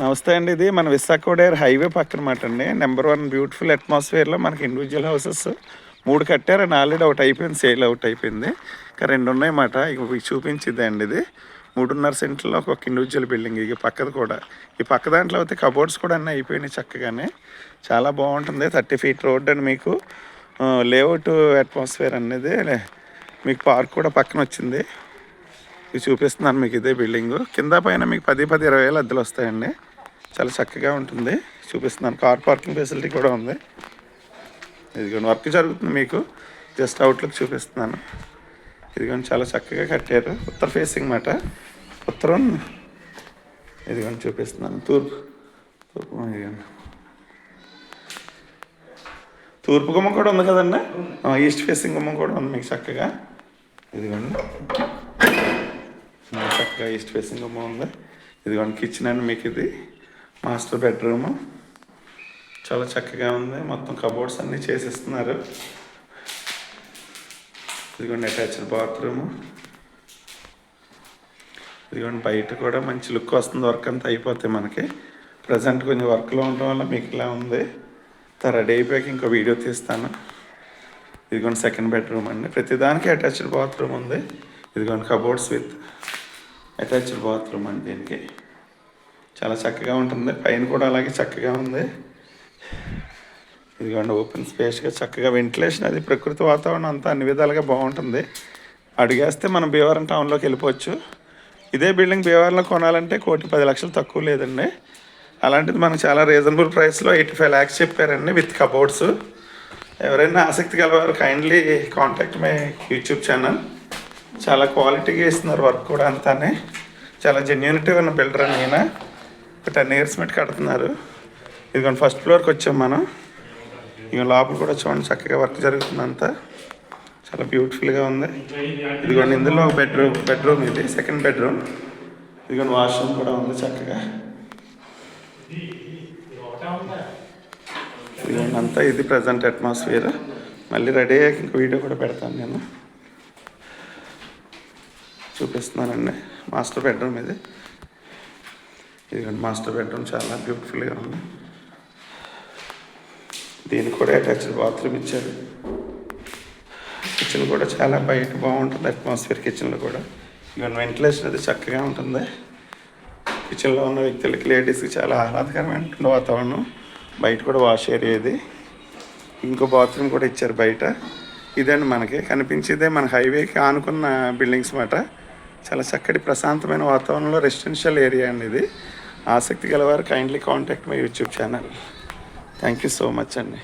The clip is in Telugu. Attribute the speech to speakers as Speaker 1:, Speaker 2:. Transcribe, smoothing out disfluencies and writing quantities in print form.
Speaker 1: నమస్తే అండి. ఇది మన విశాఖ ఓడేరు హైవే పక్కన మాట అండి. నెంబర్ 1 బ్యూటిఫుల్ అట్మాస్ఫియర్లో మనకి ఇండివిజువల్ హౌసెస్ 3 కట్టారు అండ్ ఆల్రెడీ ఒకటి అయిపోయింది, సేల్ అవుట్ అయిపోయింది. ఇంకా 2 ఉన్నాయన్నమాట. ఇక మీకు చూపించింది అండి. ఇది 3.5 సెంట్లో ఒక ఇండివిజువల్ బిల్డింగ్. ఇక పక్కది కూడా, ఈ పక్క దాంట్లో అయితే కబోర్డ్స్ కూడా అన్నీ అయిపోయినాయి చక్కగానే. చాలా బాగుంటుంది. 30 ఫీట్ రోడ్ అండ్ మీకు లేఅవుట్ అట్మాస్ఫియర్ అనేది మీకు పార్క్ కూడా పక్కన వచ్చింది. ఇది చూపిస్తున్నాను మీకు. ఇదే బిల్డింగు కింద పైన మీకు 10-20 వేలు అద్దెలు వస్తాయండి. చాలా చక్కగా ఉంటుంది. చూపిస్తున్నాను. కార్ పార్కింగ్ ఫెసిలిటీ కూడా ఉంది. ఇదిగోండి వర్క్ జరుగుతుంది. మీకు జస్ట్ అవుట్లుక్ చూపిస్తున్నాను. ఇదిగోండి చాలా చక్కగా కట్టారు. ఉత్తర ఫేసింగ్ మాట. ఉత్తరం ఇదిగోండి చూపిస్తున్నాను. తూర్పు ఇదిగోండి తూర్పు గుమ్మం కూడా ఉంది కదండి. ఈస్ట్ ఫేసింగ్ గుమ్మం కూడా ఉంది మీకు చక్కగా. ఇదిగోండి చక్కగా ఈస్ట్ ఫేసింగ్ గుమ్మం ఉంది. ఇదిగోండి కిచెన్ అండి మీకు. ఇది మాస్టర్ బెడ్రూము. చాలా చక్కగా ఉంది. మొత్తం కబోర్డ్స్ అన్నీ చేసిస్తున్నారు. ఇదిగోండి అటాచ్డ్ బాత్రూము. ఇదిగోండి బయట కూడా మంచి లుక్ వస్తుంది. వర్క్ అంతా అయిపోతాయి మనకి. ప్రజెంట్ కొంచెం వర్క్లో ఉండడం వల్ల మీకు ఇలా ఉంది. రెడీ అయిపోయాక ఇంకో వీడియో తీస్తాను. ఇదిగోండి సెకండ్ బెడ్రూమ్ అండి. ప్రతిదానికి అటాచ్డ్ బాత్రూమ్ ఉంది. ఇదిగోండి కబోర్డ్స్ విత్ అటాచ్డ్ బాత్రూమ్ అండి. దీనికి చాలా చక్కగా ఉంటుంది. పైన కూడా అలాగే చక్కగా ఉంది. ఇదిగోండి ఓపెన్ స్పేస్గా చక్కగా వెంటిలేషన్ అది ప్రకృతి వాతావరణం అంతా అన్ని విధాలుగా బాగుంటుంది. అడిగేస్తే మనం భీమవరం టౌన్లోకి వెళ్ళిపోవచ్చు. ఇదే బిల్డింగ్ భీమవరంలో కొనాలంటే 1,10,00,000 తక్కువ లేదండి. అలాంటిది మనకు చాలా రీజనబుల్ ప్రైస్లో 85 lakhs చెప్పారండి విత్ కబోర్డ్స్. ఎవరైనా ఆసక్తి గలవారు kindly contact my YouTube channel. చాలా క్వాలిటీగా ఇస్తున్నారు. వర్క్ కూడా అంతానే చాలా జెన్యూనిటీ ఉన్న బిల్డర్ అని ఈయన. 10 years మట్టి కడుతున్నారు. ఇదిగోండి ఫస్ట్ ఫ్లోర్కి వచ్చాం మనం. ఇక లోపల కూడా చూడండి చక్కగా వర్క్ జరుగుతుందంతా. చాలా బ్యూటిఫుల్గా ఉంది. ఇదిగోండి ఇందులో ఒక బెడ్రూమ్ ఇది సెకండ్ బెడ్రూమ్. ఇదిగోండి వాష్రూమ్ కూడా ఉంది చక్కగా. ఇదిగోండి అంతా ఇది ప్రజెంట్ అట్మాస్ఫియర్. మళ్ళీ రెడీ అయ్యాక ఇంకో వీడియో కూడా పెడతాను నేను. చూపిస్తున్నానండి. మాస్టర్ బెడ్రూమ్ ఇది. ఇదిగోండి మాస్టర్ బెడ్రూమ్ చాలా బ్యూటిఫుల్గా ఉంది. దీనికి కూడా అటాచ్డ్ బాత్రూమ్ ఇచ్చారు. కిచెన్ కూడా చాలా బయట బాగుంటుంది అట్మాస్ఫియర్ కిచెన్లో కూడా. ఇవన్నీ వెంటిలేషన్ అది చక్కగా ఉంటుంది. కిచెన్లో ఉన్న వ్యక్తులకి లేడీస్కి చాలా ఆహ్లాదకరమైన వాతావరణం. బయట కూడా వాష్ ఏరియా ఇది. ఇంకో బాత్రూమ్ కూడా ఇచ్చారు బయట. ఇదండి మనకి కనిపించేదే మన హైవేకి ఆనుకున్న బిల్డింగ్స్ మాట. చాలా చక్కటి ప్రశాంతమైన వాతావరణంలో రెసిడెన్షియల్ ఏరియా అండి ఇది. ఆసక్తి గలవారు kindly contact my YouTube channel. Thank you so much అండి.